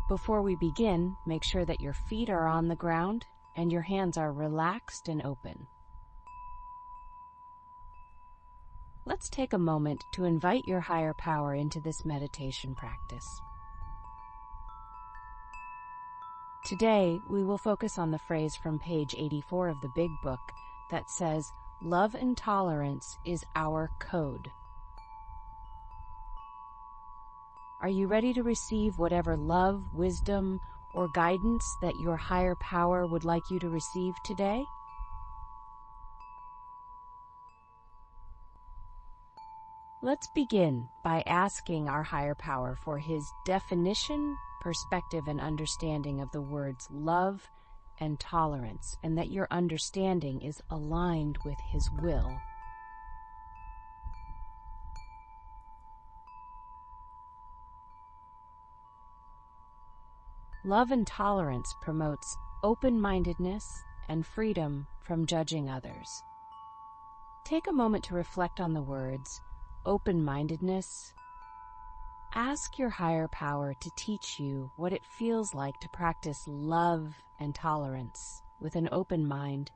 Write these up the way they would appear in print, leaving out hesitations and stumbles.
Before we begin, make sure that your feet are on the ground and your hands are relaxed and open. Let's take a moment to invite your higher power into this meditation practice. Today, we will focus on the phrase from page 84 of the Big Book that says, "Love and tolerance is our code." Are you ready to receive whatever love, wisdom, or guidance that your higher power would like you to receive today? Let's begin by asking our higher power for his definition, perspective, and understanding of the words love and tolerance, and that your understanding is aligned with his will. Love and tolerance promotes open-mindedness and freedom from judging others. Take a moment to reflect on the words open-mindedness. Ask your higher power to teach you what it feels like to practice love and tolerance with an open mind.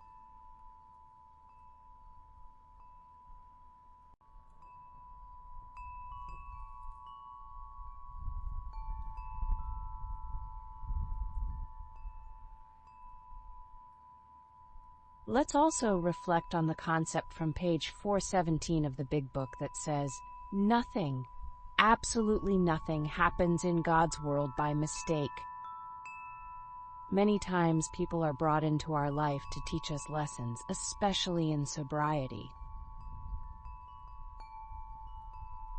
Let's also reflect on the concept from page 417 of the Big Book that says, "Nothing, absolutely nothing, happens in God's world by mistake." Many times people are brought into our life to teach us lessons, especially in sobriety.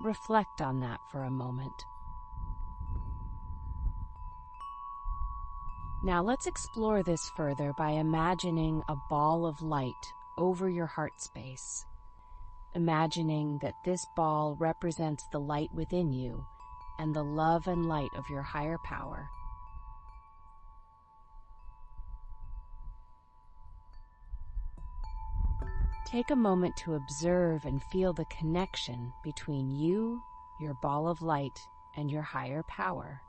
Reflect on that for a moment. Now let's explore this further by imagining a ball of light over your heart space. Imagining that this ball represents the light within you and the love and light of your higher power. Take a moment to observe and feel the connection between you, your ball of light, and your higher power.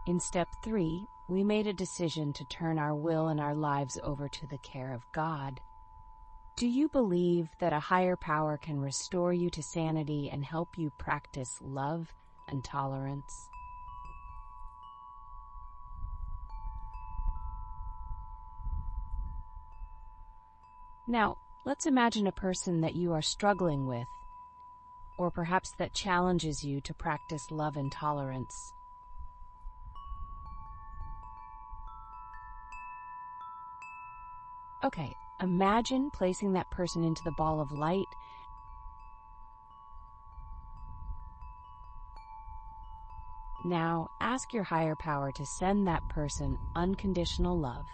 In step 3, we made a decision to turn our will and our lives over to the care of God. Do you believe that a higher power can restore you to sanity and help you practice love and tolerance? Now, let's imagine a person that you are struggling with, or perhaps that challenges you to practice love and tolerance. Okay, imagine placing that person into the ball of light. Now, ask your higher power to send that person unconditional love.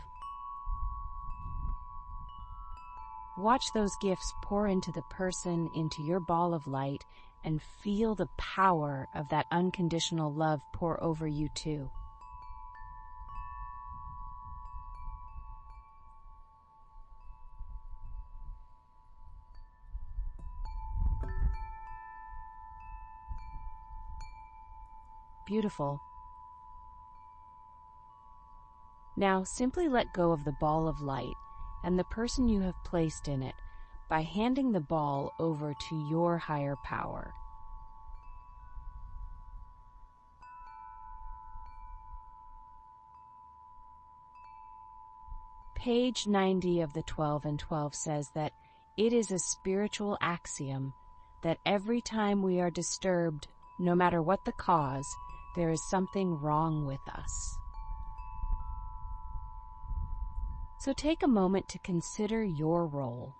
Watch those gifts pour into the person, into your ball of light, and feel the power of that unconditional love pour over you too. Beautiful. Now simply let go of the ball of light and the person you have placed in it by handing the ball over to your higher power. Page 90 of the 12 and 12 says that it is a spiritual axiom that every time we are disturbed, no matter what the cause, there is something wrong with us. So take a moment to consider your role.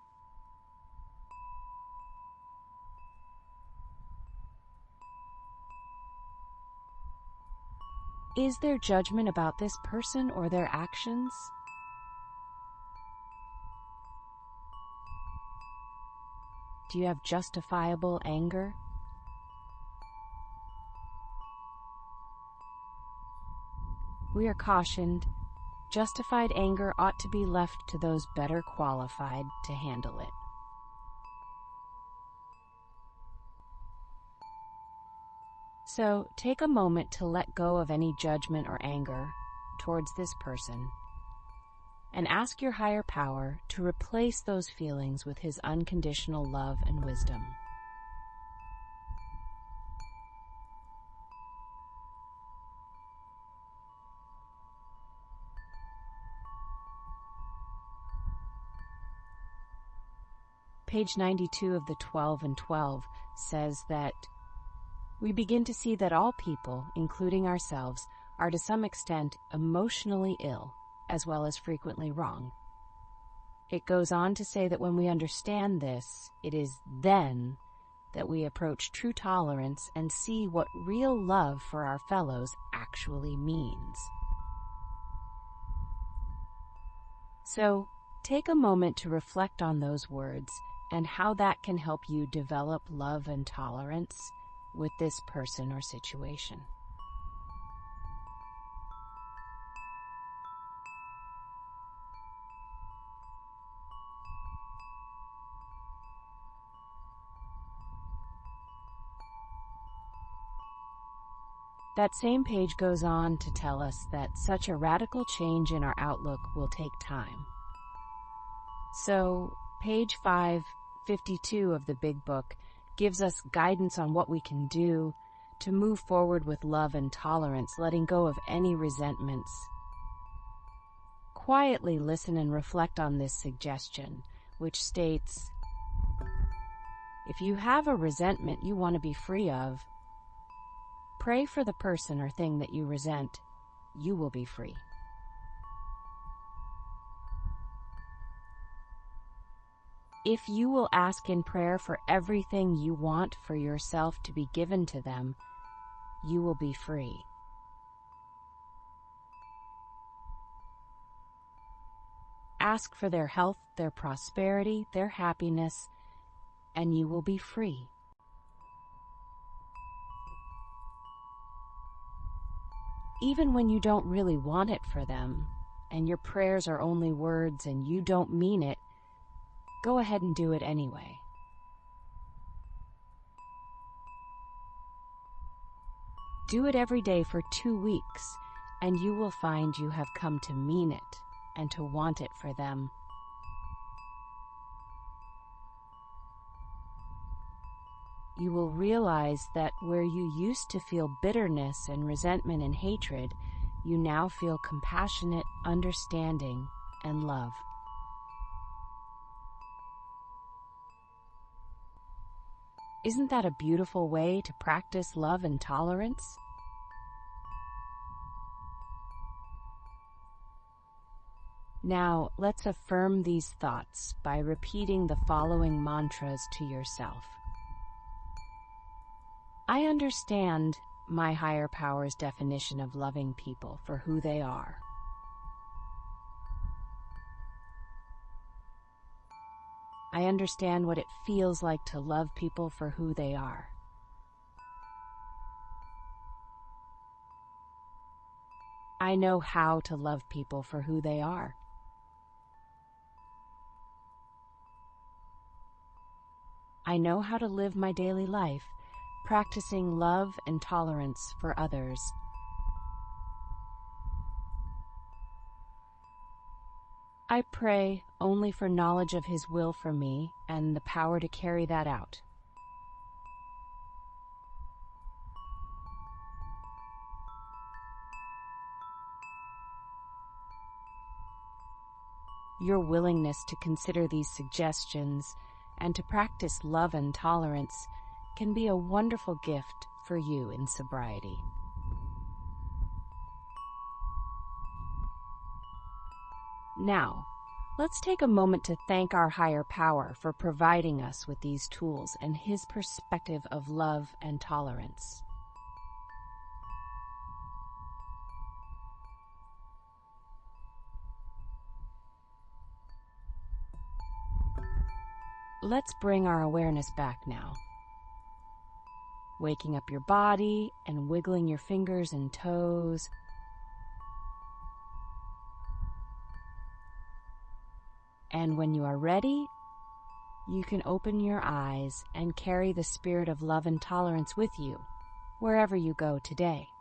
Is there judgment about this person or their actions? Do you have justifiable anger? We are cautioned, justified anger ought to be left to those better qualified to handle it. So take a moment to let go of any judgment or anger towards this person and ask your higher power to replace those feelings with his unconditional love and wisdom. Page 92 of the 12 and 12 says that we begin to see that all people, including ourselves, are to some extent emotionally ill, as well as frequently wrong. It goes on to say that when we understand this, it is then that we approach true tolerance and see what real love for our fellows actually means. So, take a moment to reflect on those words and how that can help you develop love and tolerance with this person or situation. That same page goes on to tell us that such a radical change in our outlook will take time. So, page 552 of the Big Book gives us guidance on what we can do to move forward with love and tolerance, letting go of any resentments. Quietly listen and reflect on this suggestion, which states, if you have a resentment you want to be free of, pray for the person or thing that you resent. You will be free. If you will ask in prayer for everything you want for yourself to be given to them, you will be free. Ask for their health, their prosperity, their happiness, and you will be free. Even when you don't really want it for them, and your prayers are only words and you don't mean it, go ahead and do it anyway. Do it every day for 2 weeks, and you will find you have come to mean it and to want it for them. You will realize that where you used to feel bitterness and resentment and hatred, you now feel compassionate, understanding, and love. Isn't that a beautiful way to practice love and tolerance? Now, let's affirm these thoughts by repeating the following mantras to yourself. I understand my higher power's definition of loving people for who they are. I understand what it feels like to love people for who they are. I know how to love people for who they are. I know how to live my daily life, practicing love and tolerance for others. I pray only for knowledge of His will for me and the power to carry that out. Your willingness to consider these suggestions and to practice love and tolerance can be a wonderful gift for you in sobriety. Now, let's take a moment to thank our higher power for providing us with these tools and His perspective of love and tolerance. Let's bring our awareness back now. Waking up your body and wiggling your fingers and toes. And when you are ready, you can open your eyes and carry the spirit of love and tolerance with you wherever you go today.